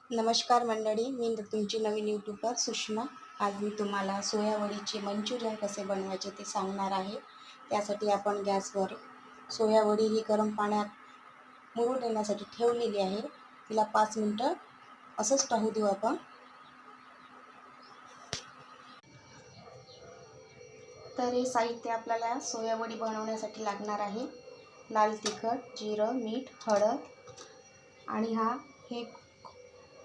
नमस्कार मंडळी, मी तुमची नवीन यूट्यूबर सुषमा. आज मी तुम्हाला सोयावडीचे मंचुरियन कसे बनवायचे ते सांगणार आहे. त्यासाठी आपण गॅसवर सोयावडी ही गरम पाण्यात मुरू देण्यासाठी ठेवलेली आहे. तिला 5 मिनिटं असंच टाकू देऊ आपण. तर हे साहित्य आपल्याला सोयावडी बनवण्यासाठी लागणार आहे. लाल तिखट, जिरं, मीठ, हळद आणि हे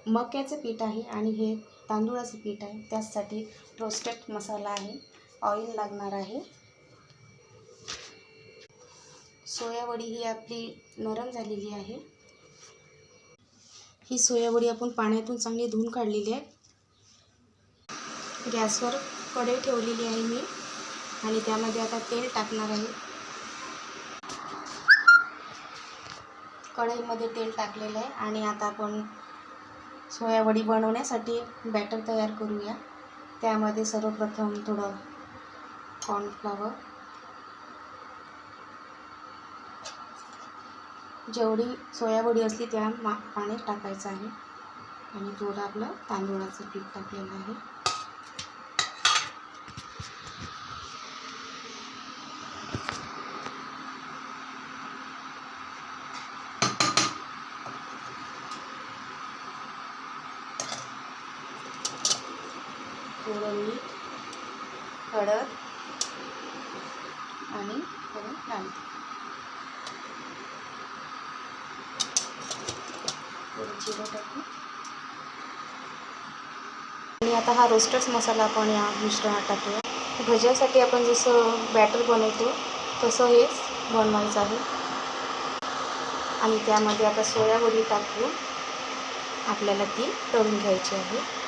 मक्याचे पीठ आहे आणि हे तांदूळाचे पीठ आहे. त्यासाठी रोस्टेड मसाला आहे. ऑइल लागणार आहे. सोयावडी ही आपली नरम झालेली आहे. ही सोयावडी आपण पाण्यातून चांगली धुवून काढलेली आहे. गॅसवर कढई ठेवलेली आहे मी आणि त्यामध्ये आता तेल टाकणार आहे. कढईमध्ये तेल टाकलेलं आहे आणि आता आपण सोयावडी बनवण्यासाठी बॅटर तयार करूया. त्यामध्ये सर्वप्रथम थोडं कॉर्नफ्लॉवर, जेवढी सोयावडी असली त्या पाण्यात टाकायचं आहे आणि थोडं आपलं तांदूळाचं पीठ टाकलेलं आहे. थोडं मीठ, हळद आणि थोडं लाल थोडं जिरं टाकू आणि आता हा रोस्टेड मसाला आपण या मिश्रणात टाकूया. भज्यासाठी आपण जसं बॅटर बनवतो तसं हे बनवायचं आहे आणि त्यामध्ये आता सोयावडी टाकून आपल्याला ती तळून घ्यायची आहे.